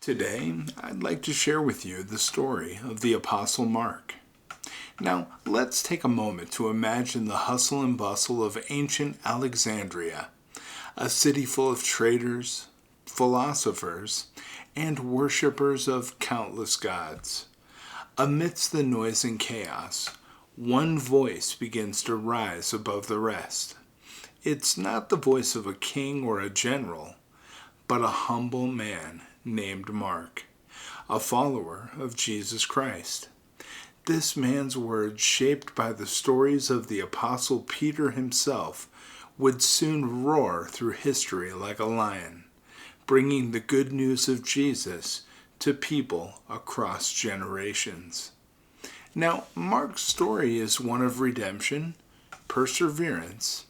Today, I'd like to share with you the story of the Apostle Mark. Now, let's take a moment to imagine the hustle and bustle of ancient Alexandria, a city full of traders, philosophers, and worshippers of countless gods. Amidst the noise and chaos, one voice begins to rise above the rest. It's not the voice of a king or a general, but a humble man named Mark, a follower of Jesus Christ. This man's words, shaped by the stories of the Apostle Peter himself, would soon roar through history like a lion, bringing the good news of Jesus to people across generations. Now, Mark's story is one of redemption, perseverance,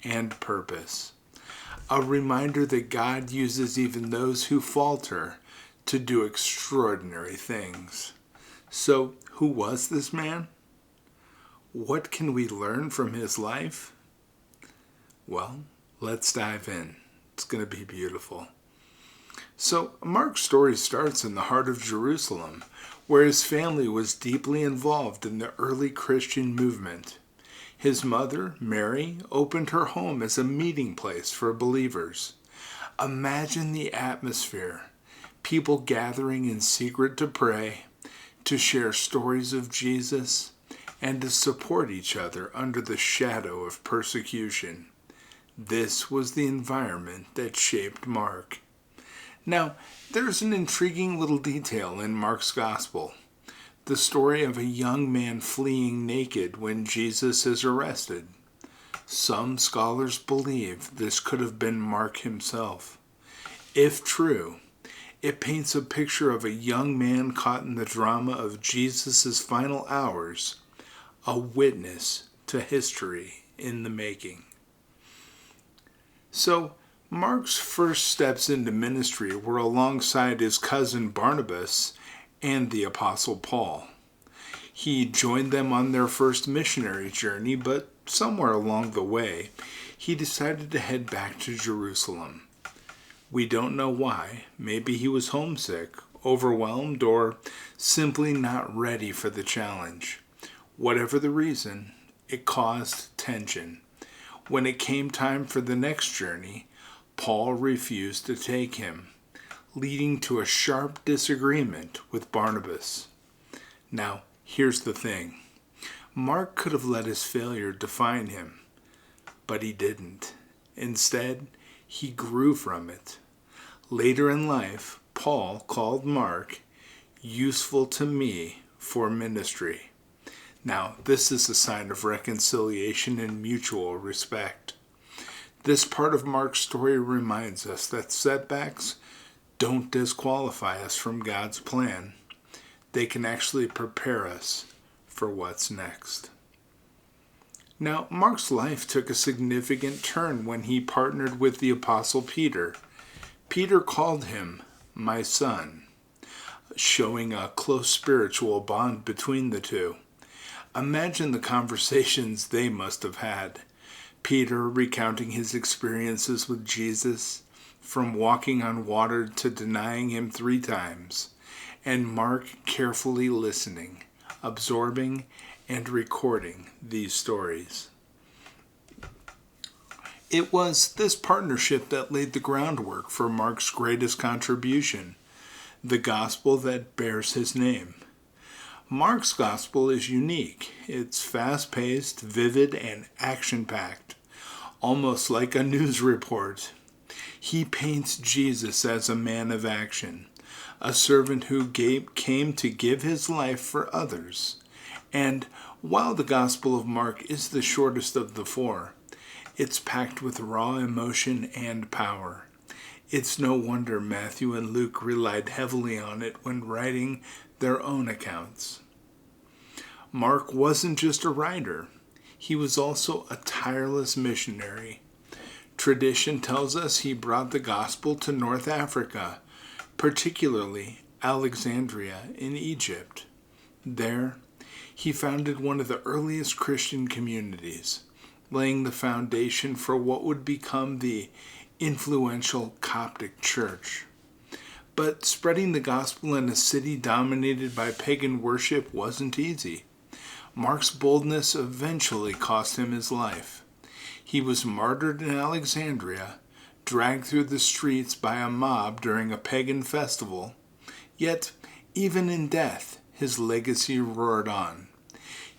and purpose. A reminder that God uses even those who falter to do extraordinary things. So, who was this man? What can we learn from his life? Well, let's dive in. It's going to be beautiful. So, Mark's story starts in the heart of Jerusalem, where his family was deeply involved in the early Christian movement. His mother, Mary, opened her home as a meeting place for believers. Imagine the atmosphere. People gathering in secret to pray, to share stories of Jesus, and to support each other under the shadow of persecution. This was the environment that shaped Mark. Now, there's an intriguing little detail in Mark's Gospel. The story of a young man fleeing naked when Jesus is arrested. Some scholars believe this could have been Mark himself. If true, it paints a picture of a young man caught in the drama of Jesus' final hours, a witness to history in the making. So, Mark's first steps into ministry were alongside his cousin Barnabas and the Apostle Paul. He joined them on their first missionary journey, but somewhere along the way, he decided to head back to Jerusalem. We don't know why. Maybe he was homesick, overwhelmed, or simply not ready for the challenge. Whatever the reason, it caused tension. When it came time for the next journey, Paul refused to take him, leading to a sharp disagreement with Barnabas. Now, here's the thing. Mark could have let his failure define him, but he didn't. Instead, he grew from it. Later in life, Paul called Mark useful to me for ministry. Now, this is a sign of reconciliation and mutual respect. This part of Mark's story reminds us that setbacks don't disqualify us from God's plan. They can actually prepare us for what's next. Now, Mark's life took a significant turn when he partnered with the Apostle Peter. Peter called him my son, showing a close spiritual bond between the two. Imagine the conversations they must have had. Peter recounting his experiences with Jesus, from walking on water to denying him 3 times, and Mark carefully listening, absorbing, and recording these stories. It was this partnership that laid the groundwork for Mark's greatest contribution, the gospel that bears his name. Mark's gospel is unique. It's fast-paced, vivid, and action-packed, almost like a news report. He paints Jesus as a man of action, a servant who came to give his life for others. And while the Gospel of Mark is the shortest of the 4, it's packed with raw emotion and power. It's no wonder Matthew and Luke relied heavily on it when writing their own accounts. Mark wasn't just a writer. He was also a tireless missionary. Tradition tells us he brought the gospel to North Africa, particularly Alexandria in Egypt. There, he founded one of the earliest Christian communities, laying the foundation for what would become the influential Coptic Church. But spreading the gospel in a city dominated by pagan worship wasn't easy. Mark's boldness eventually cost him his life. He was martyred in Alexandria, dragged through the streets by a mob during a pagan festival. Yet, even in death, his legacy roared on.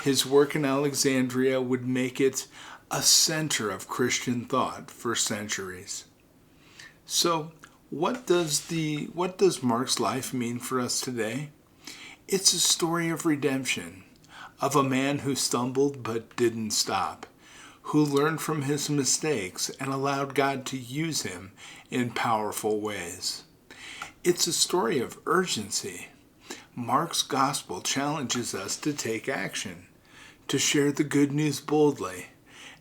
His work in Alexandria would make it a center of Christian thought for centuries. So, what does Mark's life mean for us today? It's a story of redemption, of a man who stumbled but didn't stop, who learned from his mistakes and allowed God to use him in powerful ways. It's a story of urgency. Mark's gospel challenges us to take action, to share the good news boldly,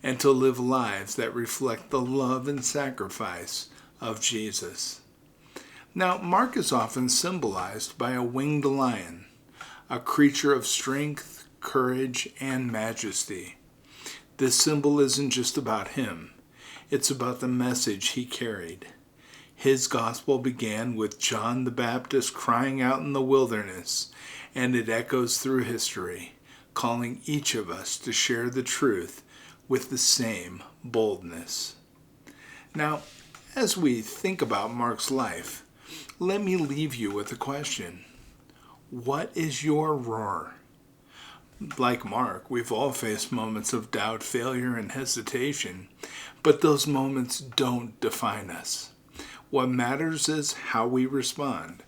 and to live lives that reflect the love and sacrifice of Jesus. Now, Mark is often symbolized by a winged lion, a creature of strength, courage, and majesty. This symbol isn't just about him. It's about the message he carried. His gospel began with John the Baptist crying out in the wilderness, and it echoes through history, calling each of us to share the truth with the same boldness. Now, as we think about Mark's life, let me leave you with a question. What is your roar? Like Mark, we've all faced moments of doubt, failure, and hesitation, but those moments don't define us. What matters is how we respond,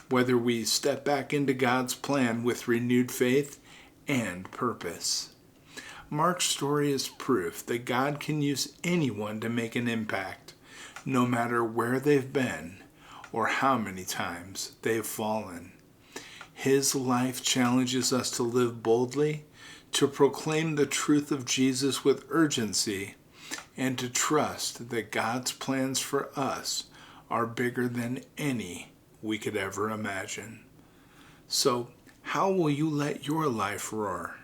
whether we step back into God's plan with renewed faith and purpose. Mark's story is proof that God can use anyone to make an impact, no matter where they've been or how many times they've fallen. His life challenges us to live boldly, to proclaim the truth of Jesus with urgency, and to trust that God's plans for us are bigger than any we could ever imagine. So, how will you let your life roar?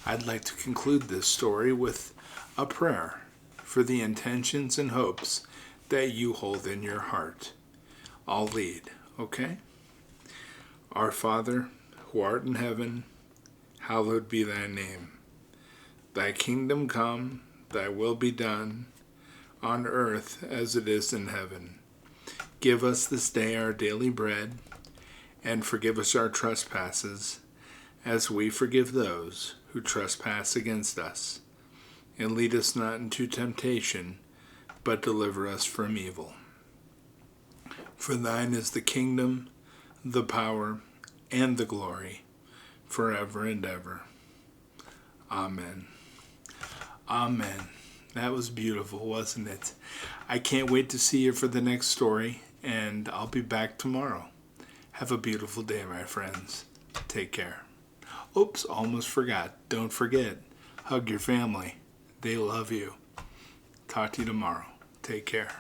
I'd like to conclude this story with a prayer for the intentions and hopes that you hold in your heart. I'll lead, okay? Our Father, who art in heaven, hallowed be thy name. Thy kingdom come, thy will be done, on earth as it is in heaven. Give us this day our daily bread, and forgive us our trespasses, as we forgive those who trespass against us. And lead us not into temptation, but deliver us from evil. For thine is the kingdom, the power, and the glory, forever and ever. Amen. Amen. That was beautiful, wasn't it? I can't wait to see you for the next story, and I'll be back tomorrow. Have a beautiful day, my friends. Take care. Oops, almost forgot. Don't forget, hug your family. They love you. Talk to you tomorrow. Take care.